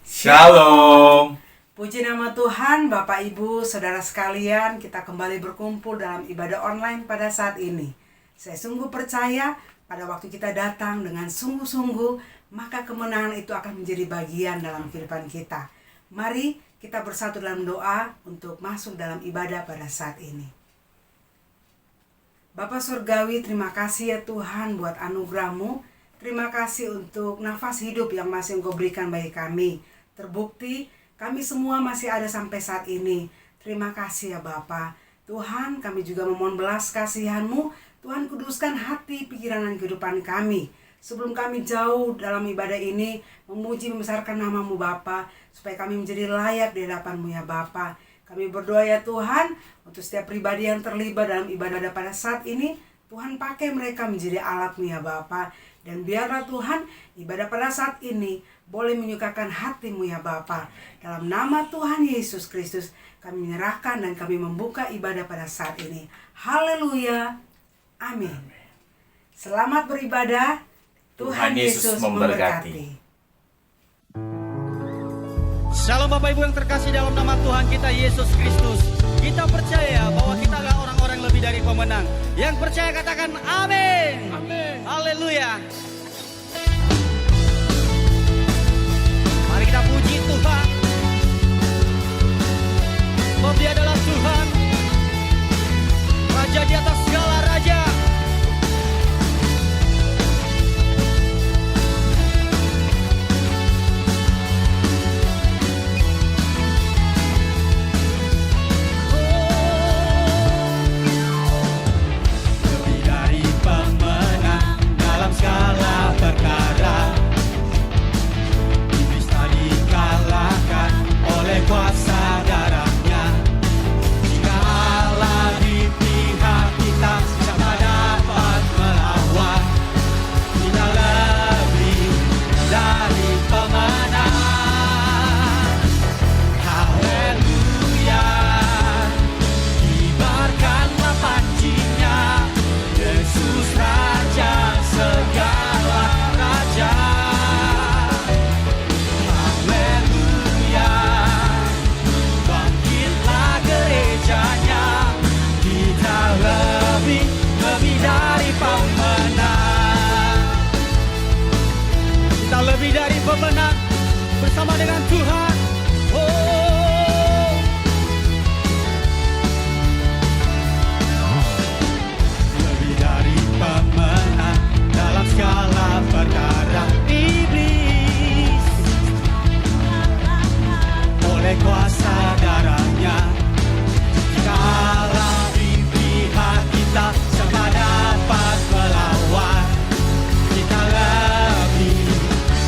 Shalom. Puji nama Tuhan, Bapak Ibu, Saudara sekalian, kita kembali berkumpul dalam ibadah online pada saat ini. Saya sungguh percaya pada waktu kita datang dengan sungguh-sungguh, maka kemenangan itu akan menjadi bagian dalam kehidupan kita. Mari kita bersatu dalam doa untuk masuk dalam ibadah pada saat ini. Bapa Surgawi, terima kasih ya Tuhan buat anugerah-Mu. Terima kasih untuk nafas hidup yang masih Engkau berikan bagi kami. Terbukti kami semua masih ada sampai saat ini. Terima kasih ya Bapa. Tuhan, kami juga memohon belas kasihan-Mu. Tuhan, kuduskan hati, pikiran, dan kehidupan kami. Sebelum kami jauh dalam ibadah ini, memuji membesarkan nama-Mu Bapa, supaya kami menjadi layak di hadapan-Mu ya Bapa. Kami berdoa ya Tuhan, untuk setiap pribadi yang terlibat dalam ibadah pada saat ini, Tuhan pakai mereka menjadi alat-Mu ya Bapa. Dan biarlah Tuhan, ibadah pada saat ini boleh menyukakan hati-Mu ya Bapa. Dalam nama Tuhan Yesus Kristus, kami menyerahkan dan kami membuka ibadah pada saat ini. Haleluya. Amin. Selamat beribadah. Tuhan Yesus memberkati. Shalom Bapak Ibu yang terkasih dalam nama Tuhan kita Yesus Kristus. Kita percaya bahwa kita adalah orang-orang lebih dari pemenang. Yang percaya katakan amin. Amin. Haleluya. Mari kita puji Tuhan. Sebab Dia adalah Tuhan, Raja di atas segala raja. Kuasa darahnya, jika Allah di pihak kita, siapa dapat melawan? Kita lebih dari pemenang. Haleluya, kibarkanlah pancinya, Yesus Raja segala raja. Lebih dari pemenang bersama dengan Tuhan. Oh, lebih dari pemenang dalam segala perkara. Iblis oleh kuasa darahnya, jika Allah di pihak kita, siapa dapat melawan? Kita lebih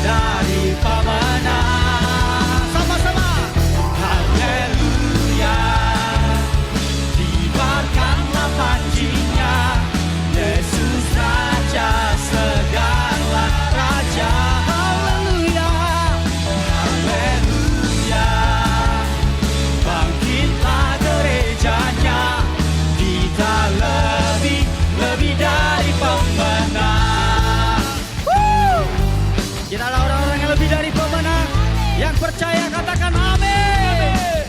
dari pemenang. Sama-sama. Haleluya, kibarkanlah pancinya, Yesus Raja segala raja. Haleluya, haleluya, bangkitlah gerejanya, kita lebih dari pemenang. kita adalah orang-orang yang lebih dari pemenang. Yang percaya katakan amin.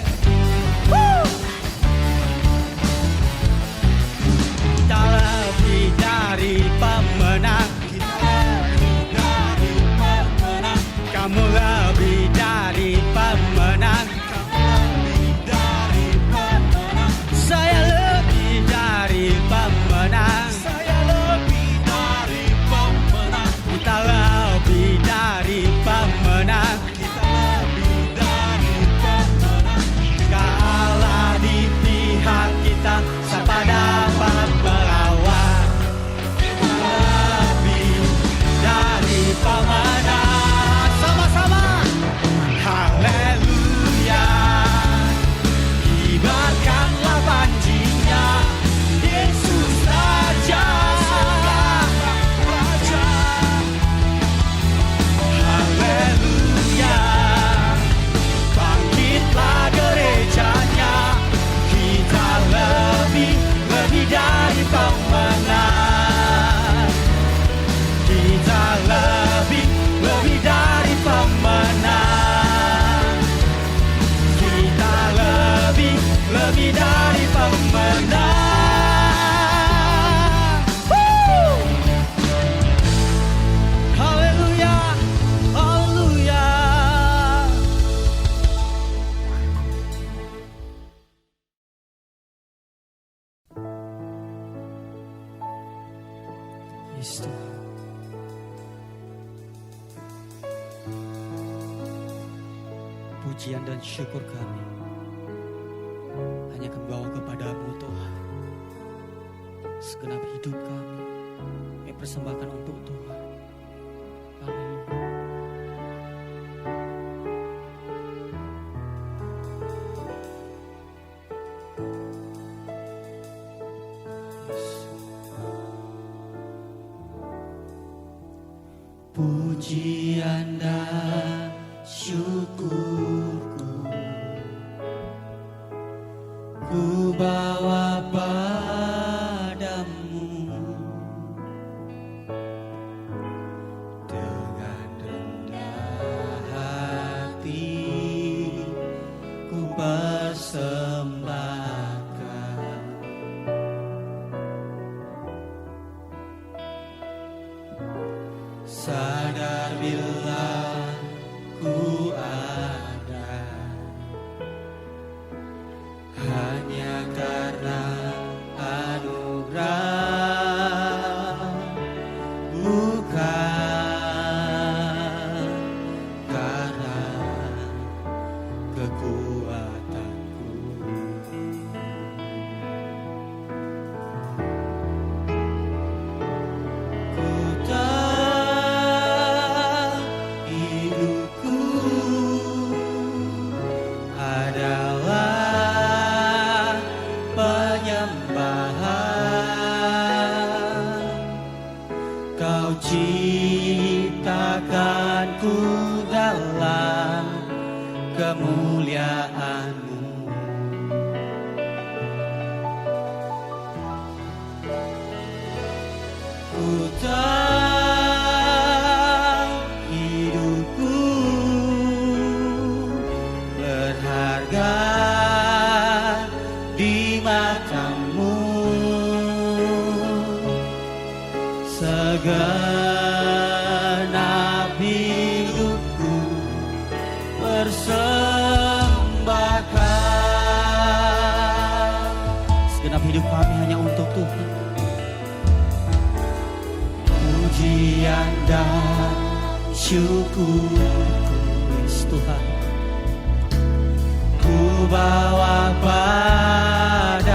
Kita lebih dari pemenang. Kita lebih dari pemenang. Kamu lebih dari pemenang. Kamu lebih dari pemenang. Saya lebih dari pemenang. Saya lebih dari pemenang. Kita lebih dari pemenang. Kita lebih dari Yes Tuhan. Pujian dan syukur kami hanya kami bawa kepadamu Tuhan. Segenap hidup kami persembahkan untuk Tuhan. Haleluya. Pujian dan syukurku ku bawa padamu dengan rendah hati ku persembahkan. Sadar bila ku ada hanya karena anugerah, bukan karena kekuatanku. Ku tahu hidupku adalah penyembahan. Kau ciptakanku dalam kemuliaan-Mu. Ku tahu hidupku berharga di mata-Mu. Segenap hidupku persembahkan. Segenap hidup kami hanya untuk Tuhan. Pujian dan syukur Yes Tuhan. ku bawa padamu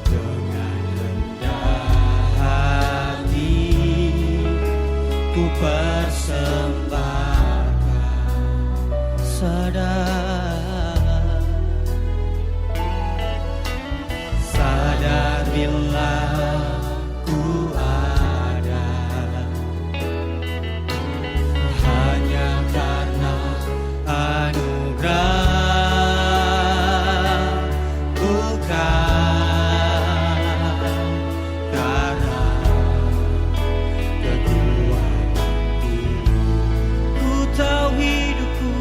dengan rendah hati ku persembahkan. Sadar bila ku ada hanya karena anugerah, bukan karena kekuatanku. Ku tahu hidupku,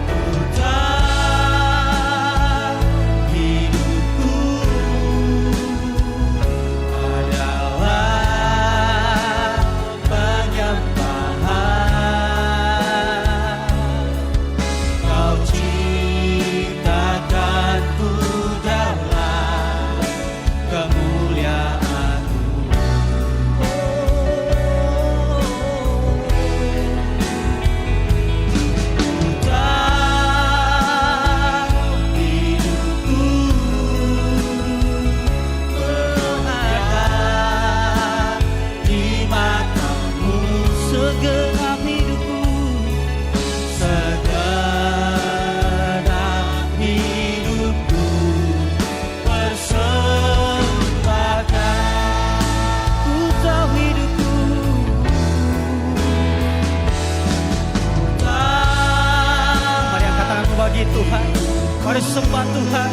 ku tahu hidupku adalah penyembahan. Kau ciptakanku dalam kemuliaan-Mu. Ku tahu hidupku berharga di mata-Mu. Segenap hidupku, segenap hidupku persembahkan. Ku tahu hidupku, ku tahu. Mari angkat tanganmu bagi Tuhan. Mari sembah Tuhan.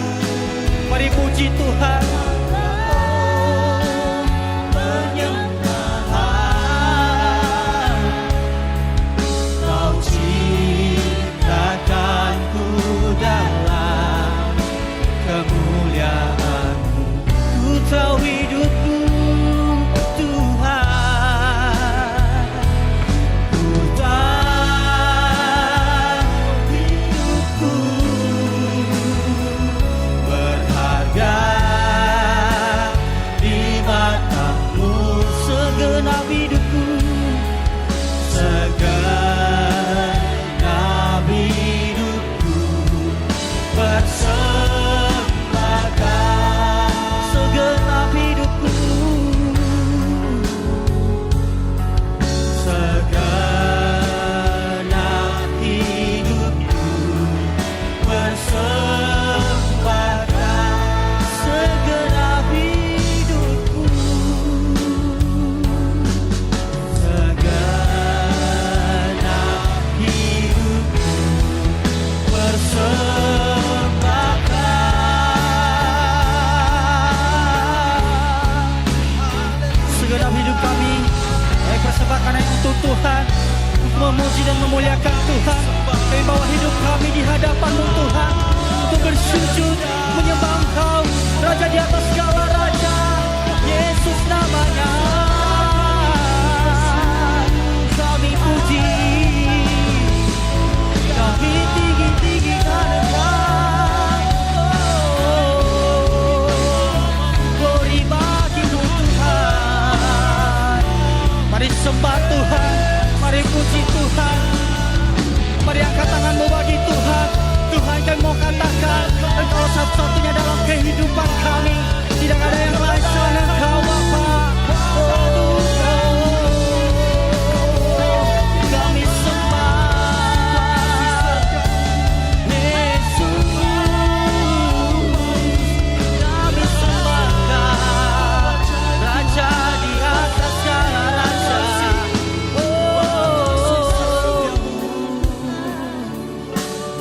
Mari puji Tuhan. Penyembahan. Kau ciptakanku dalam kemuliaan-Mu. Ku tahu hidupku Tuhan, ku tahu hidupku Tuhan. Kami bawa hidup kami di hadapan-Mu Tuhan, untuk bersujud menyembah Engkau, Raja di atas segala raja, Yesus namanya. Kami puji, kami tinggi-tinggikan Engkau. Glory bagimu Tuhan. Mari sembah Tuhan, mari puji Tuhan. Mari angkat tanganmu bagi Tuhan. Tuhan, kami mau katakan Engkau satu-satunya dalam kehidupan kami. Tidak ada yang lain selain Engkau Bapa. Kami sembah Yesus. Kami sembahkan Raja di atas segala raja.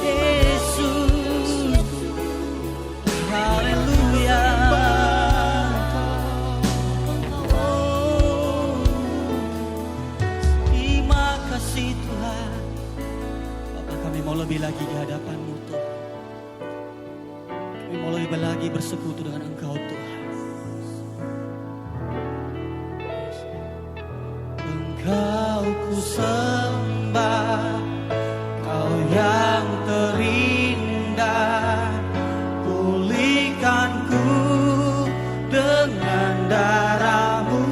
Yesus, haleluya. Terima kasih Tuhan. Bapa, kami mau lebih lagi di hadapan-Mu Tuhan. Kami mau lebih lagi bersekutu dengan Engkau Tuhan. Engkau ku sembah, Kau yang terindah. Pulihkanku dengan darah-Mu.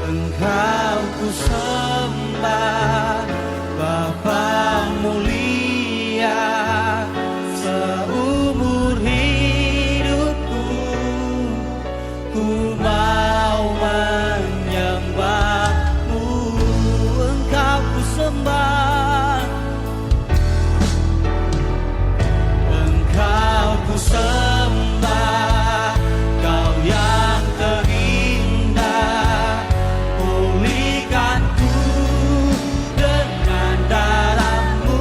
Engkau ku sembah, Bapa mulia. Seumur hidupku ku mau menyembah-Mu. Engkau ku sembah, Engkau ku sembah, Kau yang terindah. Pulihkanku dengan darah-Mu.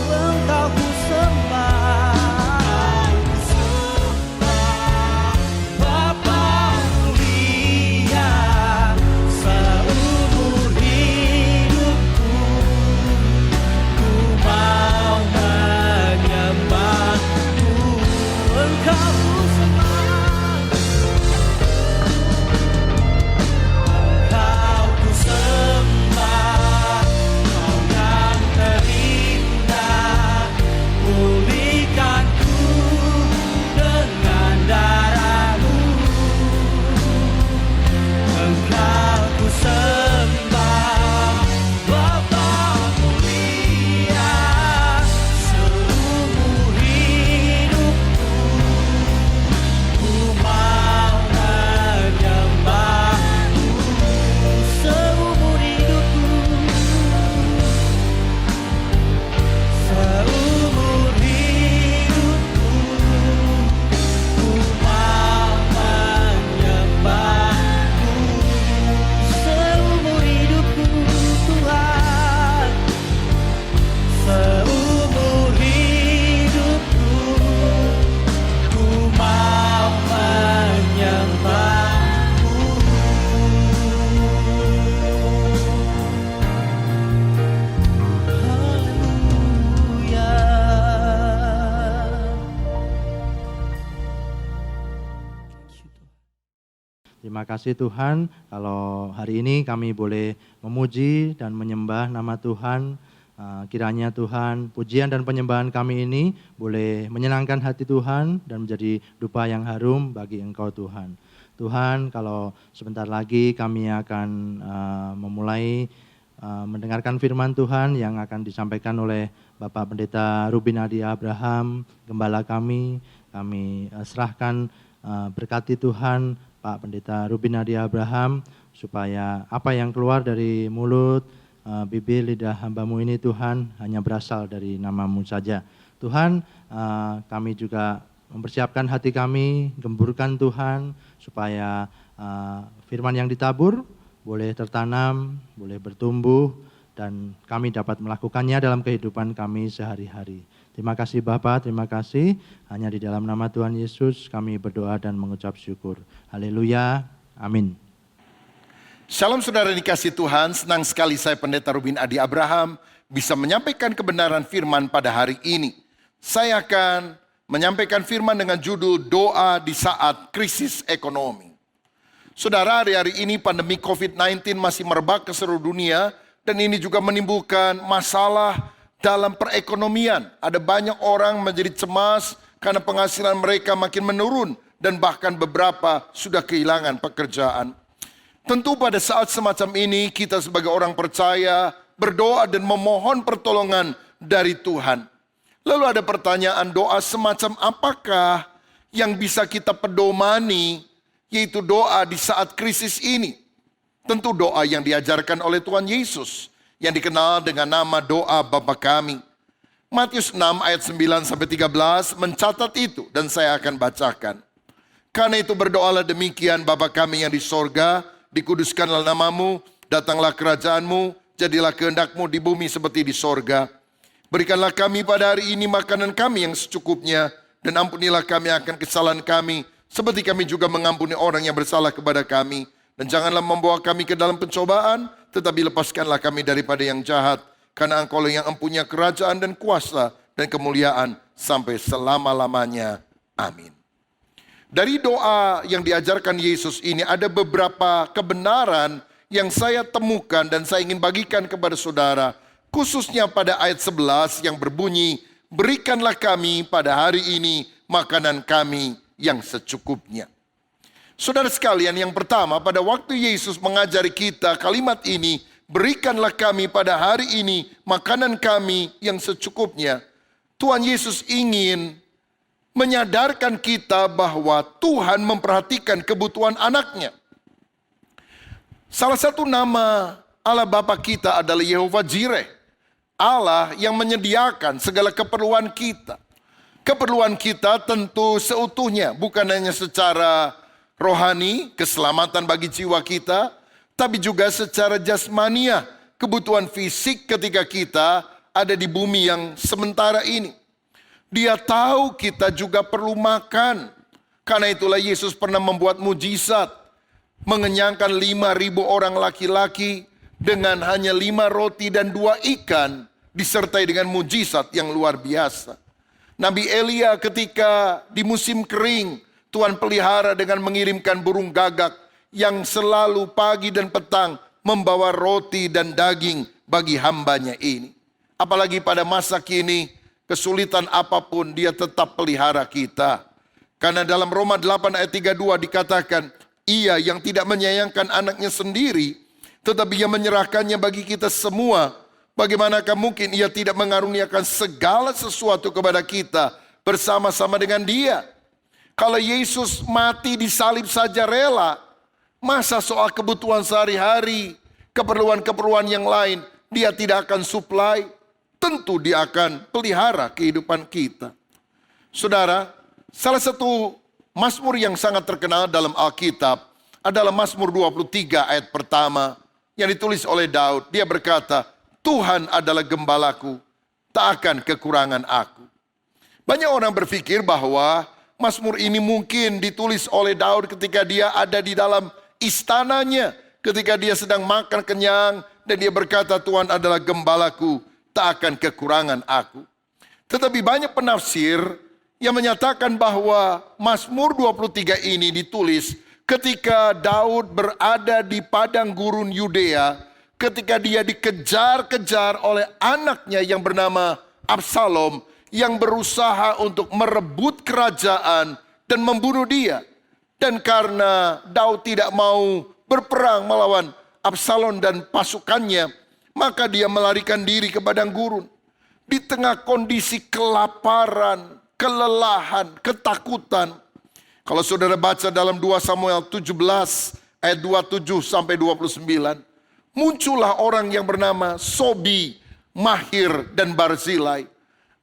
Engkau ku sembah, Bapa mulia. Seumur hidupku ku mau menyembah-Mu. Engkau ku sembah, Engkau ku sembah, Kau yang terindah. Pulihkanku dengan darah-Mu. Engkau ku sembah, Bapa mulia. Seumur hidupku ku mau menyembah-Mu. Seumur hidupku, seumur hidupku ku mau menyembah-Mu. Seumur hidupku Tuhan, seumur hidupku ku mau menyembah-Mu. Haleluya. Terima kasih Tuhan, kalau hari ini kami boleh memuji dan menyembah nama Tuhan. Kiranya Tuhan, pujian dan penyembahan kami ini boleh menyenangkan hati Tuhan dan menjadi dupa yang harum bagi Engkau Tuhan. Tuhan, kalau sebentar lagi kami akan memulai mendengarkan firman Tuhan yang akan disampaikan oleh Bapak Pendeta Rubin Adi Abraham, Gembala kami serahkan berkati Tuhan Pak Pendeta Rubin Adi Abraham, supaya apa yang keluar dari mulut, bibir, lidah hamba-Mu ini Tuhan hanya berasal dari nama-Mu saja. Tuhan, kami juga mempersiapkan hati kami, gemburkan Tuhan, supaya firman yang ditabur boleh tertanam, boleh bertumbuh, dan kami dapat melakukannya dalam kehidupan kami sehari-hari. Terima kasih Bapa, terima kasih. Hanya di dalam nama Tuhan Yesus kami berdoa dan mengucap syukur. Haleluya, amin. Shalom saudara dikasih Tuhan, senang sekali saya Pendeta Rubin Adi Abraham bisa menyampaikan kebenaran firman pada hari ini. Saya akan menyampaikan firman dengan judul Doa di Saat Krisis Ekonomi. Saudara, hari-hari ini pandemi COVID-19 masih merebak ke seluruh dunia dan ini juga menimbulkan masalah dalam perekonomian. Ada banyak orang menjadi cemas karena penghasilan mereka makin menurun dan bahkan beberapa sudah kehilangan pekerjaan. Tentu pada saat semacam ini kita sebagai orang percaya berdoa dan memohon pertolongan dari Tuhan. Lalu ada pertanyaan, doa semacam apakah yang bisa kita pedomani, yaitu doa di saat krisis ini? Tentu doa yang diajarkan oleh Tuhan Yesus yang dikenal dengan nama doa Bapa Kami. Matius 6 ayat 9-13 mencatat itu dan saya akan bacakan. Karena itu berdoalah demikian, Bapa Kami yang di sorga, dikuduskanlah namamu, datanglah kerajaanmu, jadilah kehendakmu di bumi seperti di sorga. Berikanlah kami pada hari ini makanan kami yang secukupnya, dan ampunilah kami akan kesalahan kami, seperti kami juga mengampuni orang yang bersalah kepada kami. Dan janganlah membawa kami ke dalam pencobaan, tetapi lepaskanlah kami daripada yang jahat, karena Engkau yang empunya kerajaan dan kuasa dan kemuliaan sampai selama-lamanya. Amin. Dari doa yang diajarkan Yesus ini ada beberapa kebenaran yang saya temukan dan saya ingin bagikan kepada saudara. Khususnya pada ayat 11 yang berbunyi, berikanlah kami pada hari ini makanan kami yang secukupnya. Saudara sekalian, yang pertama pada waktu Yesus mengajari kita kalimat ini, berikanlah kami pada hari ini makanan kami yang secukupnya. Tuhan Yesus ingin menyadarkan kita bahwa Tuhan memperhatikan kebutuhan anaknya. Salah satu nama Allah Bapa kita adalah Yehova Jireh. Allah yang menyediakan segala keperluan kita. Keperluan kita tentu seutuhnya, bukan hanya secara rohani, keselamatan bagi jiwa kita, tapi juga secara jasmania, kebutuhan fisik ketika kita ada di bumi yang sementara ini. Dia tahu kita juga perlu makan. Karena itulah Yesus pernah membuat mujizat. Mengenyangkan 5.000 orang laki-laki dengan hanya 5 roti dan 2 ikan. Disertai dengan mujizat yang luar biasa. Nabi Elia ketika di musim kering, Tuhan pelihara dengan mengirimkan burung gagak yang selalu pagi dan petang membawa roti dan daging bagi hambanya ini. Apalagi pada masa kini, kesulitan apapun dia tetap pelihara kita. Karena dalam Roma 8 ayat 32 dikatakan, ia yang tidak menyayangkan anaknya sendiri, tetapi ia menyerahkannya bagi kita semua. Bagaimanakah mungkin ia tidak mengaruniakan segala sesuatu kepada kita bersama-sama dengan dia? Kalau Yesus mati di salib saja rela, masa soal kebutuhan sehari-hari, keperluan-keperluan yang lain, dia tidak akan supply? Tentu dia akan pelihara kehidupan kita. Saudara, salah satu Mazmur yang sangat terkenal dalam Alkitab adalah Mazmur 23 ayat pertama yang ditulis oleh Daud. Dia berkata, Tuhan adalah gembalaku, tak akan kekurangan aku. Banyak orang berpikir bahwa Mazmur ini mungkin ditulis oleh Daud ketika dia ada di dalam istananya, ketika dia sedang makan kenyang dan dia berkata, Tuhan adalah gembalaku, tak akan kekurangan aku. Tetapi banyak penafsir yang menyatakan bahwa Mazmur 23 ini ditulis ketika Daud berada di padang gurun Yudea, ketika dia dikejar-kejar oleh anaknya yang bernama Absalom, yang berusaha untuk merebut kerajaan dan membunuh dia. Dan karena Daud tidak mau berperang melawan Absalom dan pasukannya, maka dia melarikan diri ke padang gurun. Di tengah kondisi kelaparan, kelelahan, ketakutan. Kalau saudara baca dalam 2 Samuel 17 ayat 27 sampai 29. Muncullah orang yang bernama Sobi, Mahir, dan Barzilai.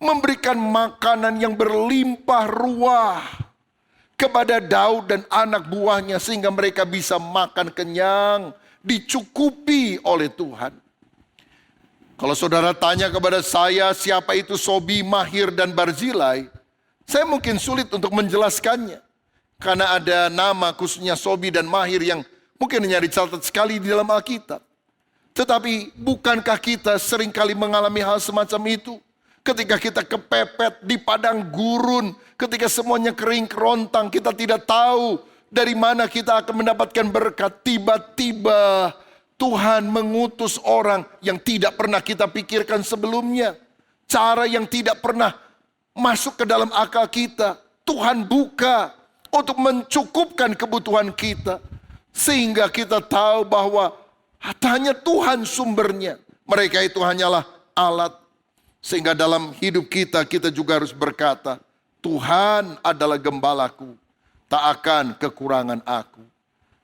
Memberikan makanan yang berlimpah ruah kepada Daud dan anak buahnya. Sehingga mereka bisa makan kenyang, dicukupi oleh Tuhan. Kalau saudara tanya kepada saya siapa itu Sobi, Mahir, dan Barzilai, saya mungkin sulit untuk menjelaskannya. Karena ada nama khususnya Sobi dan Mahir yang Mungkin hanya dicatat sekali di dalam Alkitab. Tetapi bukankah kita seringkali mengalami hal semacam itu? Ketika kita kepepet di padang gurun, ketika semuanya kering kerontang, kita tidak tahu dari mana kita akan mendapatkan berkat. Tiba-tiba Tuhan mengutus orang yang tidak pernah kita pikirkan sebelumnya. Cara yang tidak pernah masuk ke dalam akal kita. Tuhan buka untuk mencukupkan kebutuhan kita. Sehingga kita tahu bahwa hanya Tuhan sumbernya. Mereka itu hanyalah alat. Sehingga dalam hidup kita, kita juga harus berkata, Tuhan adalah gembalaku, tak akan kekurangan aku.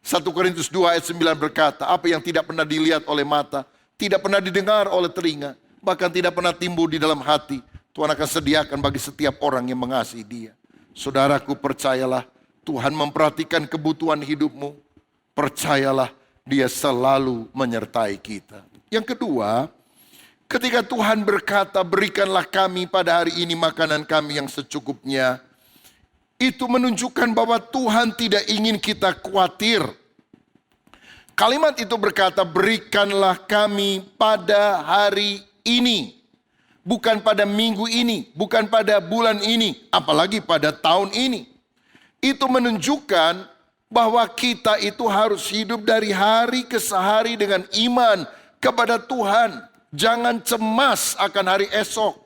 1 Korintus 2 ayat 9 berkata, apa yang tidak pernah dilihat oleh mata, tidak pernah didengar oleh telinga, bahkan tidak pernah timbul di dalam hati, Tuhan akan sediakan bagi setiap orang yang mengasihi Dia. Saudaraku, percayalah, Tuhan memperhatikan kebutuhan hidupmu. Percayalah, Dia selalu menyertai kita. Yang kedua, ketika Tuhan berkata, berikanlah kami pada hari ini makanan kami yang secukupnya, itu menunjukkan bahwa Tuhan tidak ingin kita khawatir. Kalimat itu berkata, berikanlah kami pada hari ini. Bukan pada minggu ini, bukan pada bulan ini, apalagi pada tahun ini. Itu menunjukkan bahwa kita itu harus hidup dari hari ke hari dengan iman kepada Tuhan. Jangan cemas akan hari esok.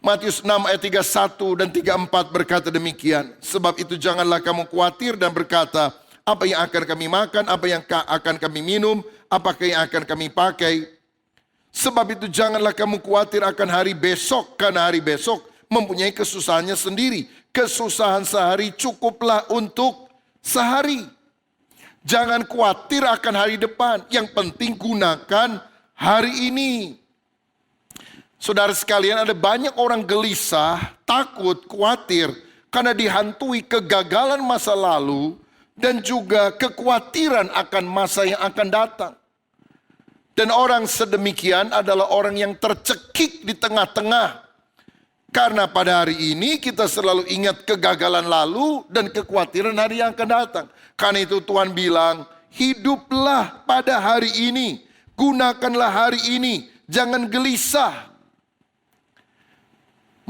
Matius 6 ayat 31 dan 34 berkata demikian. Sebab itu janganlah kamu khawatir dan berkata, apa yang akan kami makan, apa yang akan kami minum, apakah yang akan kami pakai. Sebab itu janganlah kamu khawatir akan hari besok, karena hari besok mempunyai kesusahannya sendiri. Kesusahan sehari cukuplah untuk sehari. Jangan khawatir akan hari depan, yang penting gunakan hari ini. Saudara sekalian, ada banyak orang gelisah, takut, khawatir karena dihantui kegagalan masa lalu dan juga kekhawatiran akan masa yang akan datang. Dan orang sedemikian adalah orang yang tercekik di tengah-tengah. Karena pada hari ini kita selalu ingat kegagalan lalu dan kekhawatiran hari yang akan datang. Karena itu Tuhan bilang, hiduplah pada hari ini, gunakanlah hari ini, jangan gelisah.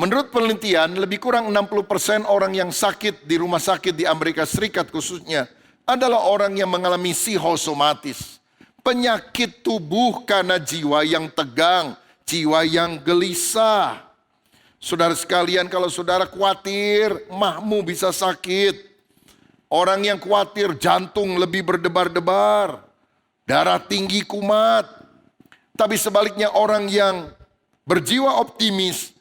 Menurut penelitian, lebih kurang 60% orang yang sakit di rumah sakit di Amerika Serikat khususnya adalah orang yang mengalami psikosomatis. Penyakit tubuh karena jiwa yang tegang, jiwa yang gelisah. Saudara sekalian, kalau saudara khawatir, mahmu bisa sakit. Orang yang khawatir, jantung lebih berdebar-debar, darah tinggi kumat. Tapi sebaliknya orang yang berjiwa optimis,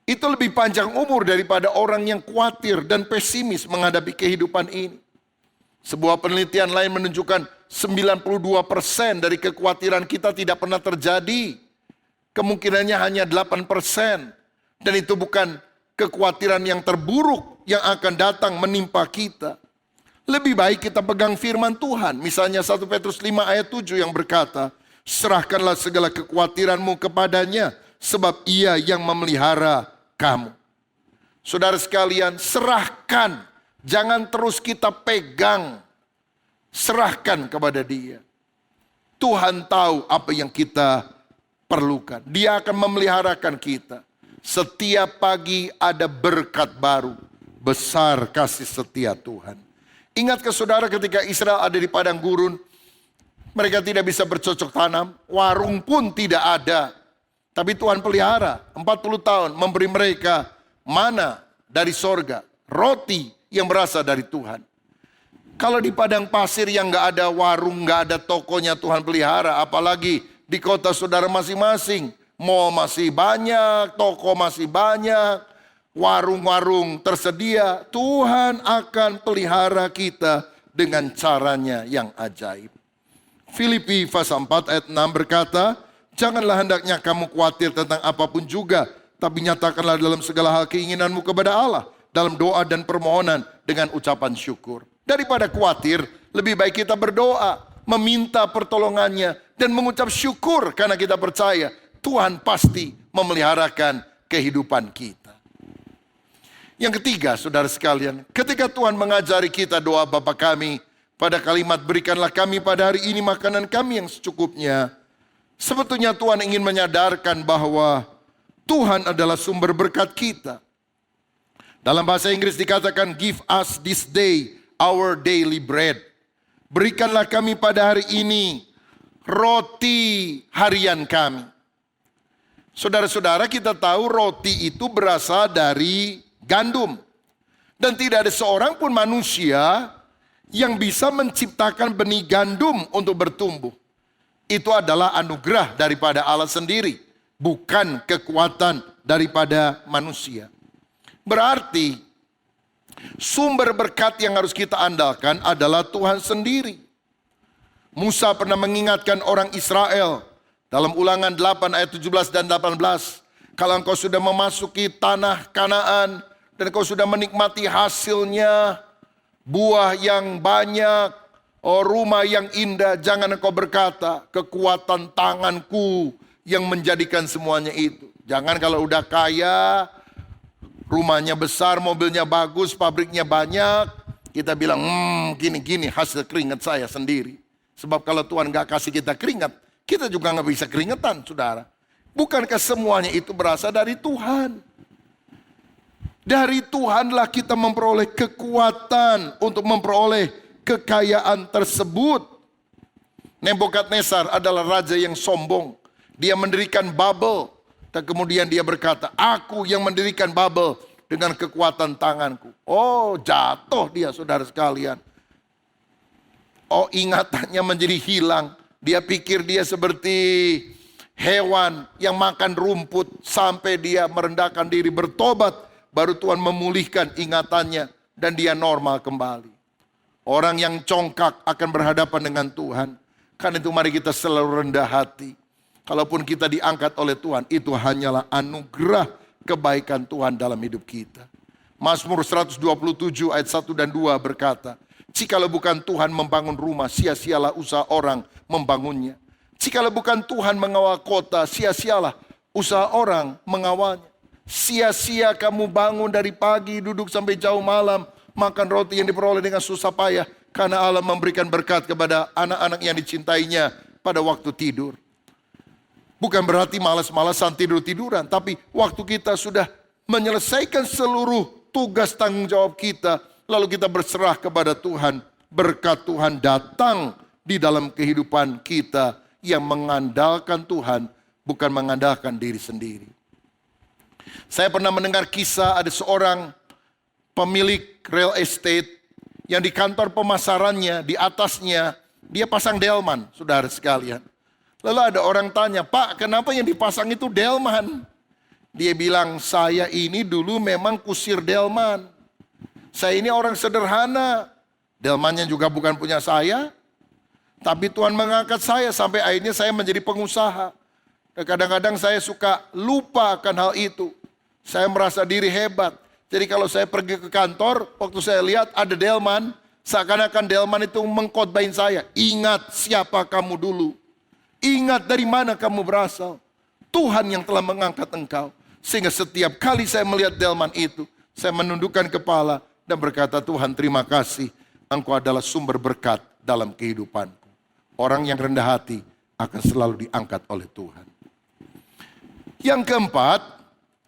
itu lebih panjang umur daripada orang yang khawatir dan pesimis menghadapi kehidupan ini. Sebuah penelitian lain menunjukkan 92% dari kekhawatiran kita tidak pernah terjadi. Kemungkinannya hanya 8%. Dan itu bukan kekhawatiran yang terburuk yang akan datang menimpa kita. Lebih baik kita pegang firman Tuhan. Misalnya 1 Petrus 5 ayat 7 yang berkata, serahkanlah segala kekhawatiranmu kepadanya, sebab Ia yang memelihara kamu. Saudara sekalian, serahkan. Jangan terus kita pegang. Serahkan kepada Dia. Tuhan tahu apa yang kita perlukan. Dia akan memeliharakan kita. Setiap pagi ada berkat baru. Besar kasih setia Tuhan. Ingat ke saudara ketika Israel ada di padang gurun. Mereka tidak bisa bercocok tanam. Warung pun tidak ada. Tapi Tuhan pelihara 40 tahun memberi mereka mana dari sorga. Roti yang berasal dari Tuhan. Kalau di padang pasir yang gak ada warung, gak ada tokonya Tuhan pelihara. Apalagi di kota saudara masing-masing. Mall masih banyak, toko masih banyak. Warung-warung tersedia. Tuhan akan pelihara kita dengan caranya yang ajaib. Filipi pasal 4 ayat 6 berkata, janganlah hendaknya kamu khawatir tentang apapun juga, tapi nyatakanlah dalam segala hal keinginanmu kepada Allah, dalam doa dan permohonan dengan ucapan syukur. Daripada khawatir, lebih baik kita berdoa, meminta pertolongannya, dan mengucap syukur karena kita percaya Tuhan pasti memeliharakan kehidupan kita. Yang ketiga, saudara sekalian, ketika Tuhan mengajari kita doa Bapa kami, pada kalimat berikanlah kami pada hari ini makanan kami yang secukupnya, sebetulnya Tuhan ingin menyadarkan bahwa Tuhan adalah sumber berkat kita. Dalam bahasa Inggris dikatakan, give us this day our daily bread. Berikanlah kami pada hari ini roti harian kami. Saudara-saudara, kita tahu roti itu berasal dari gandum. Dan tidak ada seorang pun manusia yang bisa menciptakan benih gandum untuk bertumbuh. Itu adalah anugerah daripada Allah sendiri, bukan kekuatan daripada manusia. Berarti sumber berkat yang harus kita andalkan adalah Tuhan sendiri. Musa pernah mengingatkan orang Israel dalam Ulangan 8 ayat 17 dan 18. Kalau engkau sudah memasuki tanah Kanaan dan engkau sudah menikmati hasilnya, buah yang banyak, rumah yang indah, jangan engkau berkata, kekuatan tanganku yang menjadikan semuanya itu. Jangan kalau udah kaya, rumahnya besar, mobilnya bagus, pabriknya banyak, kita bilang, gini-gini hasil keringat saya sendiri. Sebab kalau Tuhan gak kasih kita keringat, kita juga gak bisa keringetan, saudara. Bukankah semuanya itu berasal dari Tuhan? Dari Tuhanlah kita memperoleh kekuatan untuk memperoleh kekayaan tersebut. Nebukadnezar adalah raja yang sombong. Dia mendirikan Babel. Dan kemudian dia berkata, aku yang mendirikan Babel dengan kekuatan tanganku. Oh, jatuh dia, saudara sekalian. Oh, ingatannya menjadi hilang. Dia pikir dia seperti hewan yang makan rumput sampai dia merendahkan diri bertobat. Baru Tuhan memulihkan ingatannya dan dia normal kembali. Orang yang congkak akan berhadapan dengan Tuhan. Karena itu mari kita selalu rendah hati. Kalaupun kita diangkat oleh Tuhan, itu hanyalah anugerah kebaikan Tuhan dalam hidup kita. Mazmur 127 ayat 1 dan 2 berkata, jikalau bukan Tuhan membangun rumah, sia-sialah usaha orang membangunnya. Jikalau bukan Tuhan mengawal kota, sia-sialah usaha orang mengawalnya. Sia-sia kamu bangun dari pagi, duduk sampai jauh malam, makan roti yang diperoleh dengan susah payah, karena Allah memberikan berkat kepada anak-anak yang dicintainya pada waktu tidur. Bukan berarti malas-malasan tidur-tiduran, tapi waktu kita sudah menyelesaikan seluruh tugas tanggung jawab kita, lalu kita berserah kepada Tuhan, berkat Tuhan datang di dalam kehidupan kita yang mengandalkan Tuhan, bukan mengandalkan diri sendiri. Saya pernah mendengar kisah ada seorang pemilik real estate yang di kantor pemasarannya, di atasnya, dia pasang delman, saudara sekalian. Lalu ada orang tanya, Pak, kenapa yang dipasang itu delman? Dia bilang, saya ini dulu memang kusir delman. Saya ini orang sederhana. Delmannya juga bukan punya saya. Tapi Tuhan mengangkat saya sampai akhirnya saya menjadi pengusaha. Kadang-kadang saya suka lupa akan hal itu. Saya merasa diri hebat. Jadi kalau saya pergi ke kantor, waktu saya lihat ada delman, seakan-akan delman itu mengkhotbahin saya. Ingat siapa kamu dulu. Ingat dari mana kamu berasal. Tuhan yang telah mengangkat engkau. Sehingga setiap kali saya melihat delman itu, saya menundukkan kepala dan berkata, Tuhan terima kasih. Engkau adalah sumber berkat dalam kehidupanku. Orang yang rendah hati akan selalu diangkat oleh Tuhan. Yang keempat,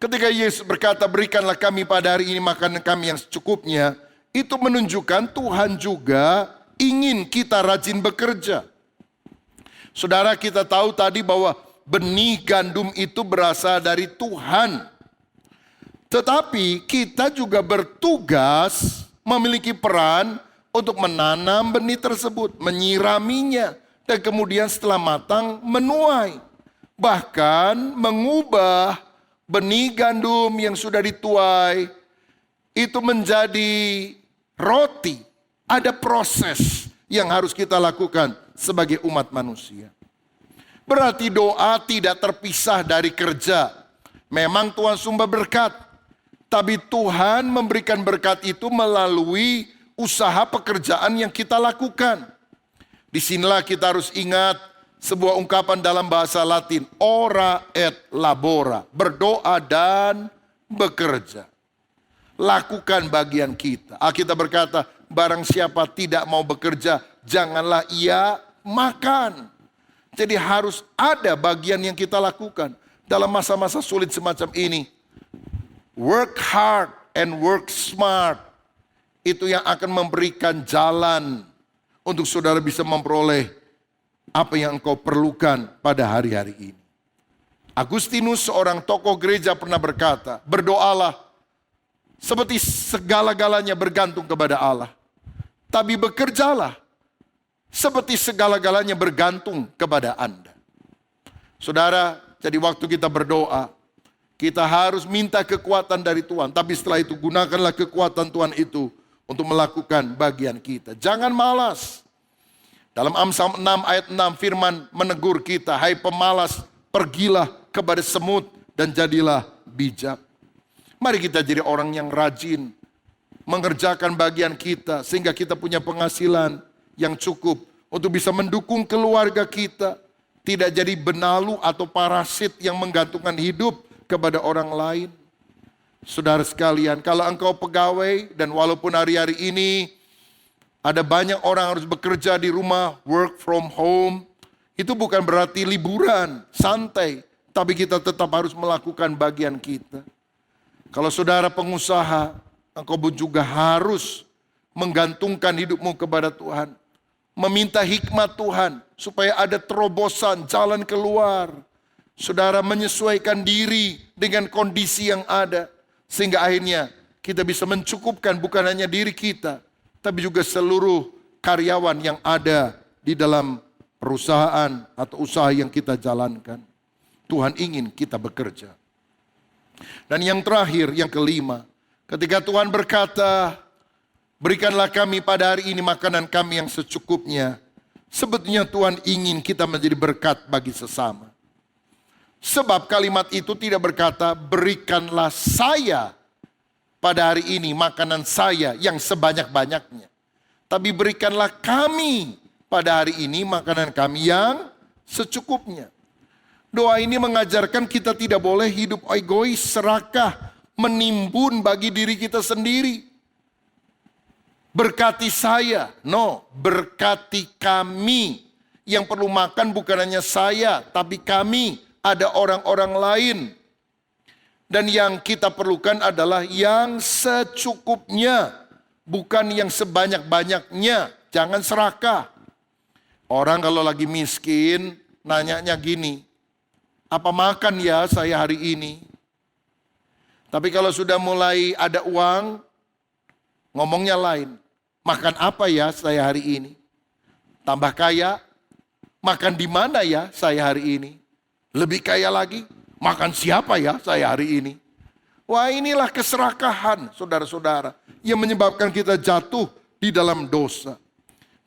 ketika Yesus berkata, berikanlah kami pada hari ini makanan kami yang secukupnya, itu menunjukkan Tuhan juga ingin kita rajin bekerja. Saudara, kita tahu tadi bahwa benih gandum itu berasal dari Tuhan. Tetapi kita juga bertugas, memiliki peran untuk menanam benih tersebut, menyiraminya, dan kemudian setelah matang menuai. Bahkan mengubah benih gandum yang sudah dituai itu menjadi roti. Ada proses yang harus kita lakukan sebagai umat manusia. Berarti doa tidak terpisah dari kerja. Memang Tuhan sumber berkat, tapi Tuhan memberikan berkat itu melalui usaha pekerjaan yang kita lakukan. Disinilah kita harus ingat sebuah ungkapan dalam bahasa Latin, ora et labora, berdoa dan bekerja. Lakukan bagian kita. Alkitab berkata, barang siapa tidak mau bekerja, janganlah ia makan. Jadi harus ada bagian yang kita lakukan dalam masa-masa sulit semacam ini. Work hard and work smart. Itu yang akan memberikan jalan untuk saudara bisa memperoleh apa yang engkau perlukan pada hari-hari ini. Agustinus, seorang tokoh gereja, pernah berkata, berdoalah seperti segala-galanya bergantung kepada Allah. Tapi bekerjalah seperti segala-galanya bergantung kepada Anda. Saudara, jadi waktu kita berdoa, kita harus minta kekuatan dari Tuhan. Tapi setelah itu gunakanlah kekuatan Tuhan itu untuk melakukan bagian kita. Jangan malas. Dalam Amsal 6 ayat 6 firman menegur kita, hai pemalas, pergilah kepada semut dan jadilah bijak. Mari kita jadi orang yang rajin, mengerjakan bagian kita sehingga kita punya penghasilan yang cukup untuk bisa mendukung keluarga kita. Tidak jadi benalu atau parasit yang menggantungkan hidup kepada orang lain. Saudara sekalian, kalau engkau pegawai dan walaupun hari-hari ini ada banyak orang harus bekerja di rumah, work from home, itu bukan berarti liburan, santai. Tapi kita tetap harus melakukan bagian kita. Kalau saudara pengusaha, engkau pun juga harus menggantungkan hidupmu kepada Tuhan. Meminta hikmat Tuhan supaya ada terobosan, jalan keluar. Saudara menyesuaikan diri dengan kondisi yang ada. Sehingga akhirnya kita bisa mencukupkan bukan hanya diri kita, tapi juga seluruh karyawan yang ada di dalam perusahaan atau usaha yang kita jalankan. Tuhan ingin kita bekerja. Dan yang terakhir, yang kelima, ketika Tuhan berkata, berikanlah kami pada hari ini makanan kami yang secukupnya. Sebetulnya Tuhan ingin kita menjadi berkat bagi sesama. Sebab kalimat itu tidak berkata, berikanlah saya pada hari ini makanan saya yang sebanyak-banyaknya. Tapi berikanlah kami pada hari ini makanan kami yang secukupnya. Doa ini mengajarkan kita tidak boleh hidup egois, serakah, menimbun bagi diri kita sendiri. Berkati saya, no, berkati kami. Yang perlu makan bukan hanya saya, tapi kami, ada orang-orang lain. Dan yang kita perlukan adalah yang secukupnya, bukan yang sebanyak-banyaknya. Jangan serakah. Orang kalau lagi miskin, nanyanya gini, apa makan ya saya hari ini? Tapi kalau sudah mulai ada uang, ngomongnya lain. Makan apa ya saya hari ini? Tambah kaya, makan di mana ya saya hari ini? Lebih kaya lagi, makan siapa ya saya hari ini? Wah, inilah keserakahan saudara-saudara yang menyebabkan kita jatuh di dalam dosa.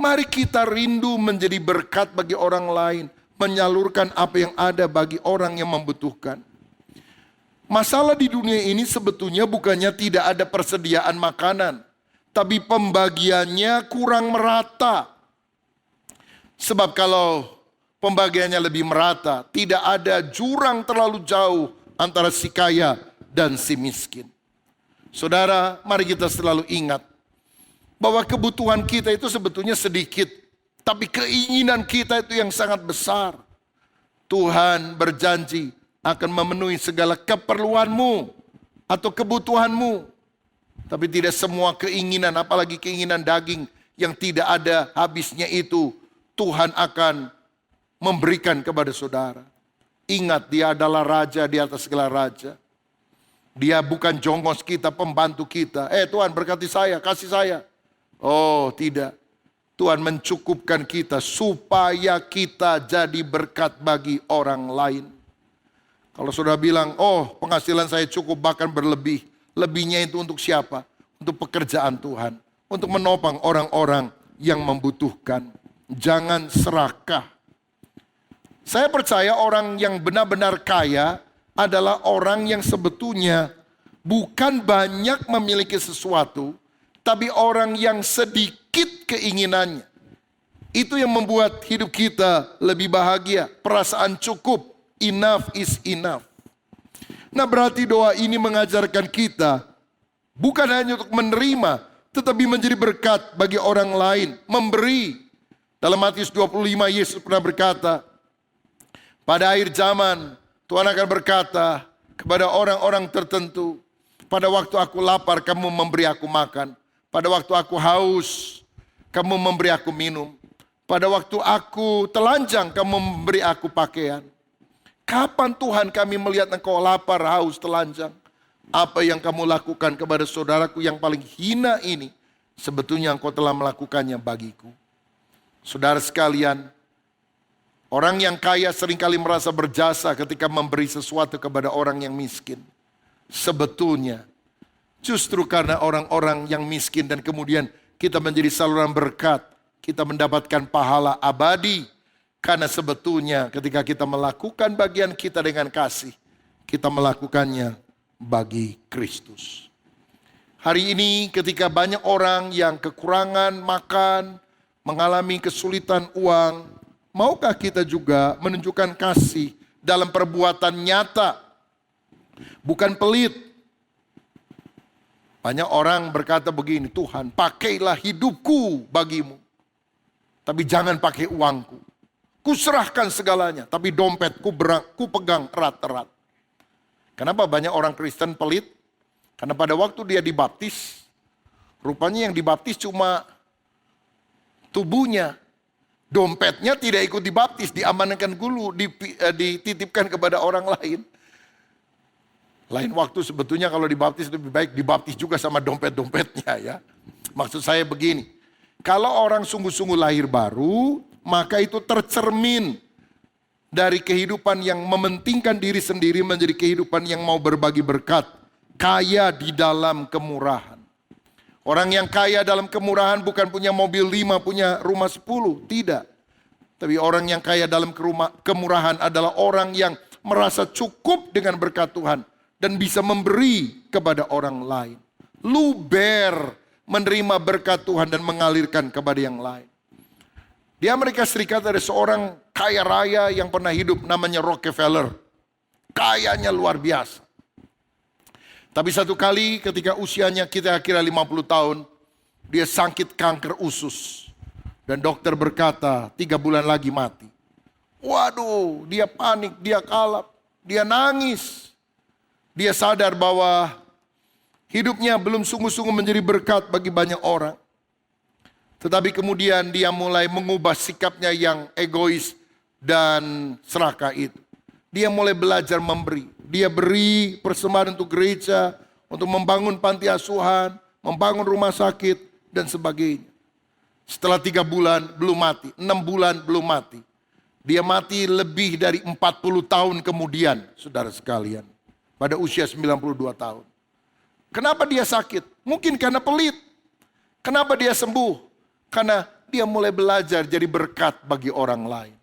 Mari kita rindu menjadi berkat bagi orang lain. Menyalurkan apa yang ada bagi orang yang membutuhkan. Masalah di dunia ini sebetulnya bukannya tidak ada persediaan makanan. Tapi pembagiannya kurang merata. Sebab kalau pembagiannya lebih merata, tidak ada jurang terlalu jauh antara si kaya dan si miskin. Saudara, mari kita selalu ingat bahwa kebutuhan kita itu sebetulnya sedikit. Tapi keinginan kita itu yang sangat besar. Tuhan berjanji akan memenuhi segala keperluanmu atau kebutuhanmu. Tapi tidak semua keinginan, apalagi keinginan daging yang tidak ada habisnya itu, Tuhan akan memberikan kepada saudara. Ingat, Dia adalah Raja di atas segala raja. Dia bukan jongos kita, pembantu kita. Tuhan berkati saya, kasih saya. Oh tidak. Tuhan mencukupkan kita supaya kita jadi berkat bagi orang lain. Kalau saudara bilang, oh penghasilan saya cukup bahkan berlebih. Lebihnya itu untuk siapa? Untuk pekerjaan Tuhan. Untuk menopang orang-orang yang membutuhkan. Jangan serakah. Saya percaya orang yang benar-benar kaya adalah orang yang sebetulnya bukan banyak memiliki sesuatu, tapi orang yang sedikit keinginannya. Itu yang membuat hidup kita lebih bahagia. Perasaan cukup, enough is enough. Nah berarti doa ini mengajarkan kita bukan hanya untuk menerima, tetapi menjadi berkat bagi orang lain, memberi. Dalam Matius 25, Yesus pernah berkata, pada akhir zaman, Tuhan akan berkata kepada orang-orang tertentu, pada waktu aku lapar, kamu memberi aku makan. Pada waktu aku haus, kamu memberi aku minum. Pada waktu aku telanjang, kamu memberi aku pakaian. Kapan Tuhan kami melihat engkau lapar, haus, telanjang? Apa yang kamu lakukan kepada saudaraku yang paling hina ini, sebetulnya engkau telah melakukannya bagiku. Saudara sekalian, orang yang kaya seringkali merasa berjasa ketika memberi sesuatu kepada orang yang miskin. Sebetulnya, justru karena orang-orang yang miskin dan kemudian kita menjadi saluran berkat, kita mendapatkan pahala abadi. Karena sebetulnya ketika kita melakukan bagian kita dengan kasih, kita melakukannya bagi Kristus. Hari ini ketika banyak orang yang kekurangan makan, mengalami kesulitan uang, maukah kita juga menunjukkan kasih dalam perbuatan nyata, bukan pelit? Banyak orang berkata begini, Tuhan pakailah hidupku bagimu, tapi jangan pakai uangku. Kuserahkan segalanya, tapi dompetku ku pegang erat-erat. Kenapa banyak orang Kristen pelit? Karena pada waktu dia dibaptis, rupanya yang dibaptis cuma tubuhnya. Dompetnya tidak ikut dibaptis, diamankan dulu, dititipkan kepada orang lain. Lain waktu sebetulnya kalau dibaptis lebih baik dibaptis juga sama dompet-dompetnya ya. Maksud saya begini, kalau orang sungguh-sungguh lahir baru, maka itu tercermin dari kehidupan yang mementingkan diri sendiri menjadi kehidupan yang mau berbagi berkat, kaya di dalam kemurahan. Orang yang kaya dalam kemurahan bukan punya mobil 5, punya rumah 10, tidak. Tapi orang yang kaya dalam kemurahan adalah orang yang merasa cukup dengan berkat Tuhan dan bisa memberi kepada orang lain. Luber menerima berkat Tuhan dan mengalirkan kepada yang lain. Di Amerika Serikat ada seorang kaya raya yang pernah hidup namanya Rockefeller. Kayanya luar biasa. Tapi satu kali ketika usianya kira-kira 50 tahun, dia sakit kanker usus. Dan dokter berkata 3 bulan lagi mati. Waduh, dia panik, dia kalap, dia nangis. Dia sadar bahwa hidupnya belum sungguh-sungguh menjadi berkat bagi banyak orang. Tetapi kemudian dia mulai mengubah sikapnya yang egois dan serakah itu. Dia mulai belajar memberi. Dia beri persembahan untuk gereja, untuk membangun panti asuhan, membangun rumah sakit, dan sebagainya. Setelah 3 bulan belum mati, 6 bulan belum mati. Dia mati lebih dari 40 tahun kemudian, saudara sekalian. Pada usia 92 tahun. Kenapa dia sakit? Mungkin karena pelit. Kenapa dia sembuh? Karena dia mulai belajar jadi berkat bagi orang lain.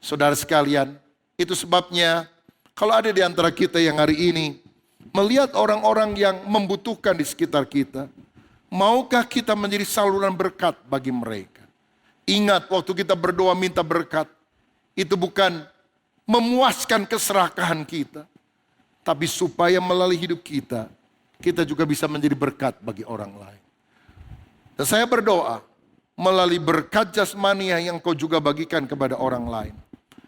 Saudara sekalian, itu sebabnya kalau ada di antara kita yang hari ini melihat orang-orang yang membutuhkan di sekitar kita, maukah kita menjadi saluran berkat bagi mereka? Ingat waktu kita berdoa minta berkat, itu bukan memuaskan keserakahan kita, tapi supaya melalui hidup kita, kita juga bisa menjadi berkat bagi orang lain. Dan saya berdoa, melalui berkat jasmania yang kau juga bagikan kepada orang lain.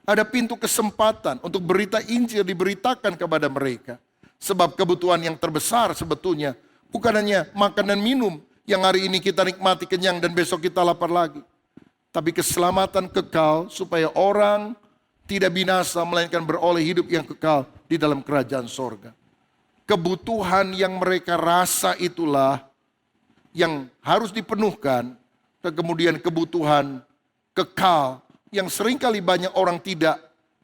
Ada pintu kesempatan untuk berita Injil diberitakan kepada mereka. Sebab kebutuhan yang terbesar sebetulnya bukan hanya makan dan minum yang hari ini kita nikmati kenyang dan besok kita lapar lagi. Tapi keselamatan kekal supaya orang tidak binasa melainkan beroleh hidup yang kekal di dalam kerajaan sorga. Kebutuhan yang mereka rasa itulah yang harus dipenuhkan. Dan kemudian kebutuhan kekal yang seringkali banyak orang tidak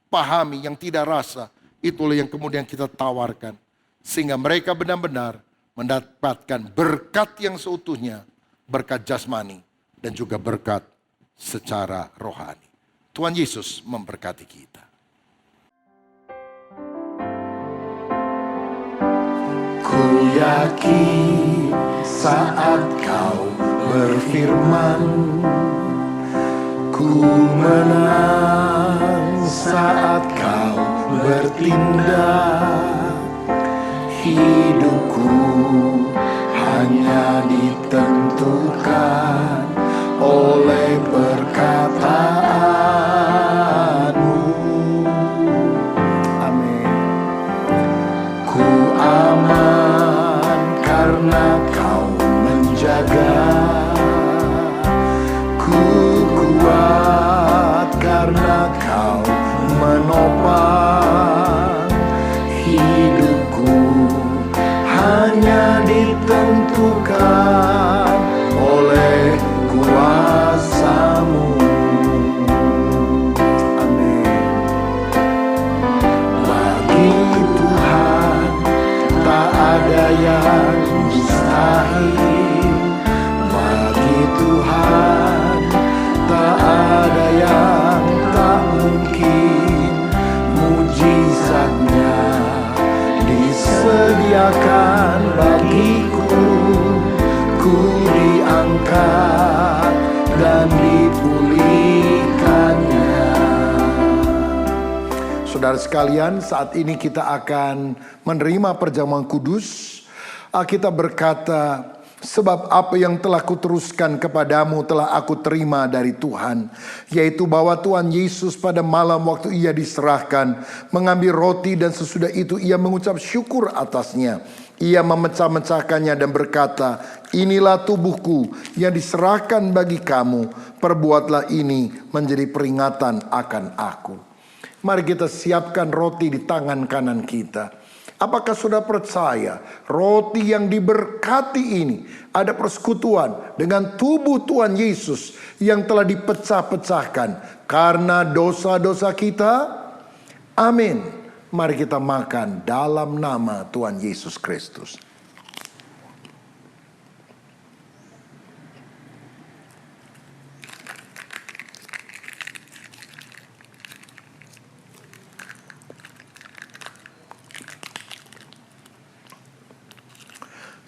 pahami, yang tidak rasa. Itulah yang kemudian kita tawarkan. Sehingga mereka benar-benar mendapatkan berkat yang seutuhnya. Berkat jasmani dan juga berkat secara rohani. Tuhan Yesus memberkati kita. Ku yakin saat kau berfirman, ku menang saat kau bertindak. Hidupku hanya di tengah Kau menjaga. Ku kuat karena Kau menopang. Hidupku hanya ditentukan oleh kuasa-Mu. Amin. Bagi Tuhan tak ada yang mustahil. Bagi Tuhan tak ada yang tak mungkin. Mujizatnya disediakan bagiku. Ku diangkat dan dipulihkannya. Saudara sekalian, saat ini kita akan menerima perjamuan kudus. Alkitab berkata, sebab apa yang telah kuteruskan kepadamu telah aku terima dari Tuhan, yaitu bahwa Tuhan Yesus pada malam waktu ia diserahkan, mengambil roti dan sesudah itu ia mengucap syukur atasnya. Ia memecah-mecahkannya dan berkata, inilah tubuhku yang diserahkan bagi kamu. Perbuatlah ini menjadi peringatan akan aku. Mari kita siapkan roti di tangan kanan kita. Apakah sudah percaya roti yang diberkati ini ada persekutuan dengan tubuh Tuhan Yesus yang telah dipecah-pecahkan karena dosa-dosa kita? Amin. Mari kita makan dalam nama Tuhan Yesus Kristus.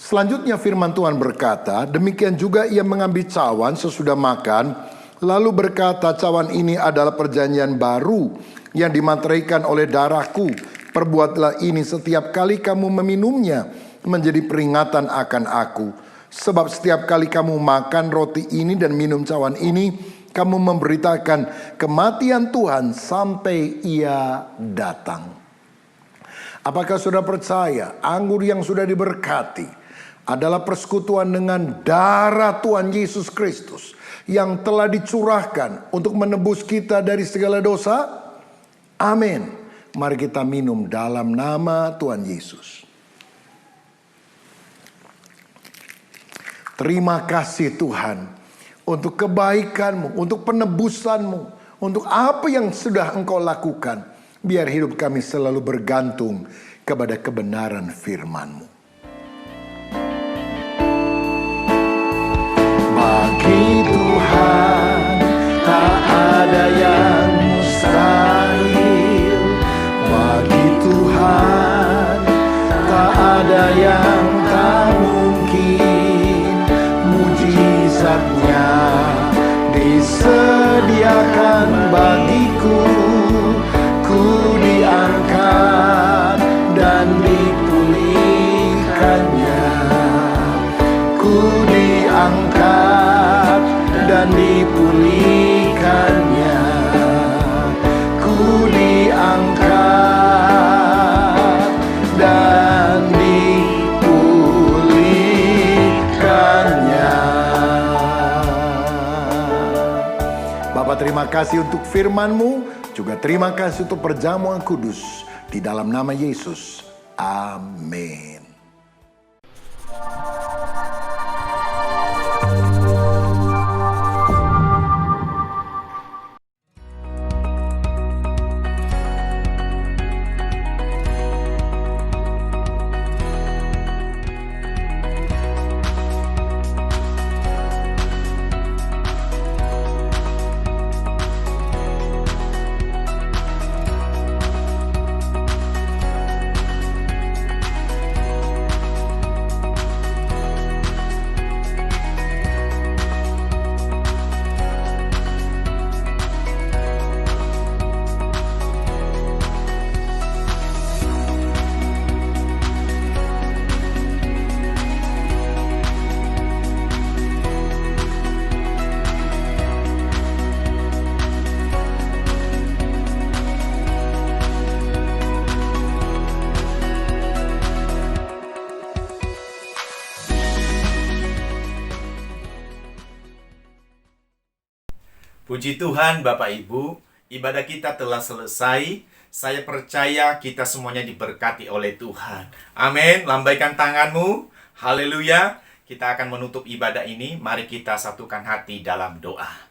Selanjutnya firman Tuhan berkata, demikian juga ia mengambil cawan sesudah makan, lalu berkata, cawan ini adalah perjanjian baru yang dimateraikan oleh darahku. Perbuatlah ini setiap kali kamu meminumnya menjadi peringatan akan aku. Sebab setiap kali kamu makan roti ini dan minum cawan ini, kamu memberitakan kematian Tuhan sampai ia datang. Apakah sudah percaya anggur yang sudah diberkati adalah persekutuan dengan darah Tuhan Yesus Kristus yang telah dicurahkan untuk menebus kita dari segala dosa? Amin. Mari kita minum dalam nama Tuhan Yesus. Terima kasih Tuhan untuk kebaikan-Mu, untuk penebusan-Mu, untuk apa yang sudah Engkau lakukan. Biar hidup kami selalu bergantung kepada kebenaran firman-Mu. Bagi Tuhan tak ada yang mustahil. Bagi Tuhan tak ada yang tak mungkin. Mujizatnya disediakan bagiku. Ku diangkat dan dipulihkannya. Ku diangkat dan dipulihkannya. Ku diangkat dan dipulihkannya. Bapa, terima kasih untuk firman-Mu, juga terima kasih untuk perjamuan kudus. Di dalam nama Yesus, amin. Puji Tuhan Bapak Ibu, ibadah kita telah selesai. Saya percaya kita semuanya diberkati oleh Tuhan. Amin. Lambaikan tanganmu. Haleluya. Kita akan menutup ibadah ini. Mari kita satukan hati dalam doa.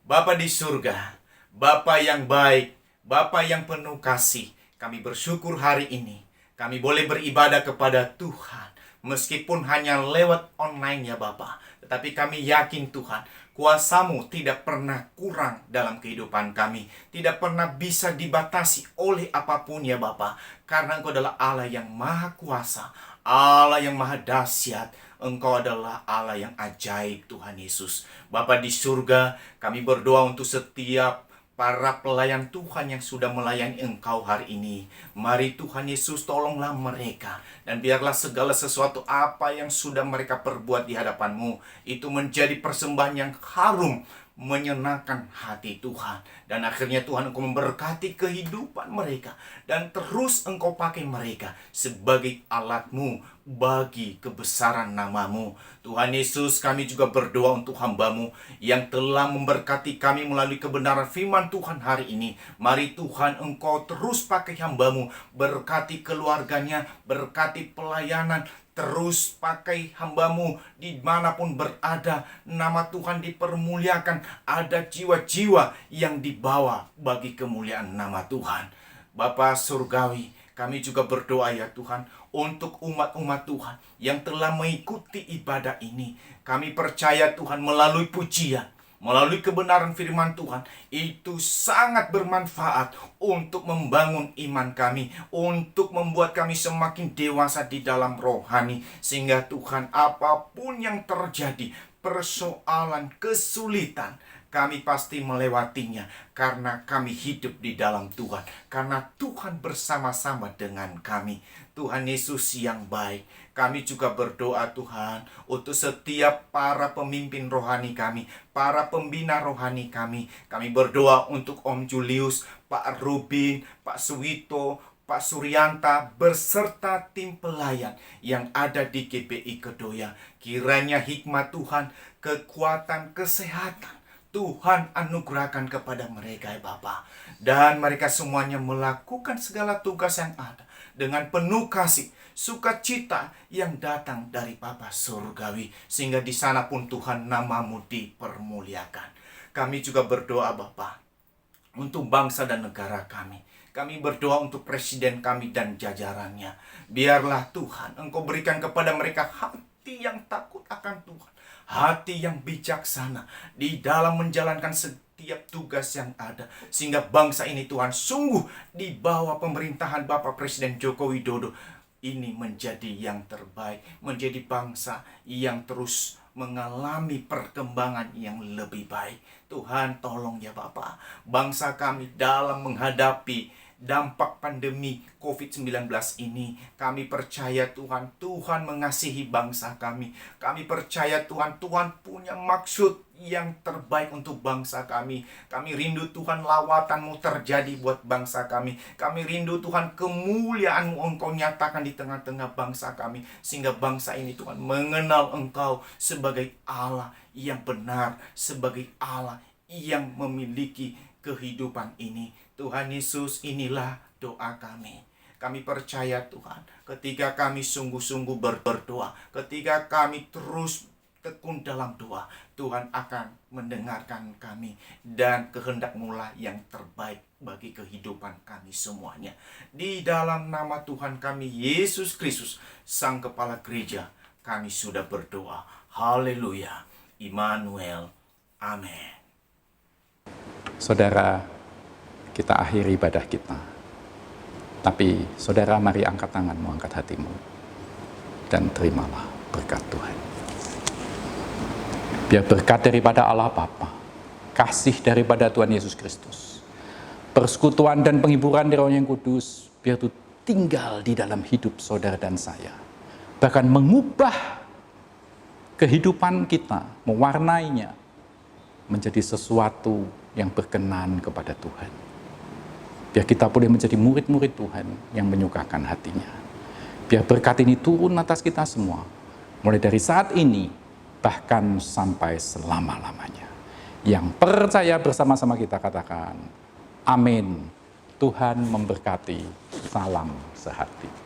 Bapa di surga, Bapa yang baik, Bapa yang penuh kasih, kami bersyukur hari ini. Kami boleh beribadah kepada Tuhan. Meskipun hanya lewat online ya Bapa. Tetapi kami yakin Tuhan, kuasa-Mu tidak pernah kurang dalam kehidupan kami. Tidak pernah bisa dibatasi oleh apapun ya Bapa. Karena Engkau adalah Allah yang maha kuasa, Allah yang maha dahsyat. Engkau adalah Allah yang ajaib Tuhan Yesus. Bapa di surga, kami berdoa untuk setiap para pelayan Tuhan yang sudah melayani Engkau hari ini. Mari Tuhan Yesus tolonglah mereka. Dan biarlah segala sesuatu apa yang sudah mereka perbuat di hadapan-Mu itu menjadi persembahan yang harum, menyenangkan hati Tuhan. Dan akhirnya Tuhan Engkau memberkati kehidupan mereka. Dan terus Engkau pakai mereka sebagai alat-Mu bagi kebesaran nama-Mu. Tuhan Yesus, kami juga berdoa untuk hamba-Mu yang telah memberkati kami melalui kebenaran firman Tuhan hari ini. Mari Tuhan Engkau terus pakai hamba-Mu, berkati keluarganya, berkati pelayanan, terus pakai hamba-Mu dimanapun berada. Nama Tuhan dipermuliakan. Ada jiwa-jiwa yang dibawa bagi kemuliaan nama Tuhan. Bapa Surgawi, kami juga berdoa ya Tuhan untuk umat-umat Tuhan yang telah mengikuti ibadah ini. Kami percaya Tuhan melalui pujian, melalui kebenaran firman Tuhan, itu sangat bermanfaat untuk membangun iman kami, untuk membuat kami semakin dewasa di dalam rohani. Sehingga Tuhan, apapun yang terjadi, persoalan, kesulitan, kami pasti melewatinya karena kami hidup di dalam Tuhan. Karena Tuhan bersama-sama dengan kami. Tuhan Yesus yang baik, kami juga berdoa Tuhan untuk setiap para pemimpin rohani kami, para pembina rohani kami. Kami berdoa untuk Om Julius, Pak Rubin, Pak Suwito, Pak Suryanta, berserta tim pelayan yang ada di GPI Kedoya. Kiranya hikmat Tuhan, kekuatan, kesehatan Tuhan anugerahkan kepada mereka ya Bapa. Dan mereka semuanya melakukan segala tugas yang ada dengan penuh kasih, sukacita yang datang dari Bapa Surgawi. Sehingga di sana pun Tuhan nama-Mu dipermuliakan. Kami juga berdoa Bapa untuk bangsa dan negara kami. Kami berdoa untuk presiden kami dan jajarannya. Biarlah Tuhan Engkau berikan kepada mereka hati yang takut akan Tuhan, hati yang bijaksana di dalam menjalankan setiap tugas yang ada. Sehingga bangsa ini Tuhan sungguh di bawah pemerintahan Bapak Presiden Joko Widodo ini menjadi yang terbaik, menjadi bangsa yang terus mengalami perkembangan yang lebih baik. Tuhan tolong ya Bapak, bangsa kami dalam menghadapi dampak pandemi COVID-19 ini. Kami percaya Tuhan, Tuhan mengasihi bangsa kami. Kami percaya Tuhan, Tuhan punya maksud yang terbaik untuk bangsa kami. Kami rindu Tuhan lawatan-Mu terjadi buat bangsa kami. Kami rindu Tuhan kemuliaan-Mu Engkau nyatakan di tengah-tengah bangsa kami. Sehingga bangsa ini Tuhan mengenal Engkau sebagai Allah yang benar, sebagai Allah yang memiliki kehidupan ini. Tuhan Yesus, inilah doa kami. Kami percaya Tuhan, ketika kami sungguh-sungguh berdoa, ketika kami terus tekun dalam doa, Tuhan akan mendengarkan kami. Dan kehendak-Mu lah yang terbaik bagi kehidupan kami semuanya. Di dalam nama Tuhan kami, Yesus Kristus, Sang Kepala Gereja, kami sudah berdoa. Haleluya. Immanuel. Amin. Saudara, kita akhiri ibadah kita. Tapi saudara, mari angkat tanganmu, angkat hatimu, dan terimalah berkat Tuhan. Biar berkat daripada Allah Bapa, kasih daripada Tuhan Yesus Kristus, persekutuan dan penghiburan dari Roh yang Kudus, biar itu tinggal di dalam hidup saudara dan saya. Bahkan mengubah kehidupan kita, mewarnainya menjadi sesuatu yang berkenan kepada Tuhan. Biar kita boleh menjadi murid-murid Tuhan yang menyukakan hatinya. Biar berkat ini turun atas kita semua, mulai dari saat ini, bahkan sampai selama-lamanya. Yang percaya bersama-sama kita katakan, amin. Tuhan memberkati. Salam sehati.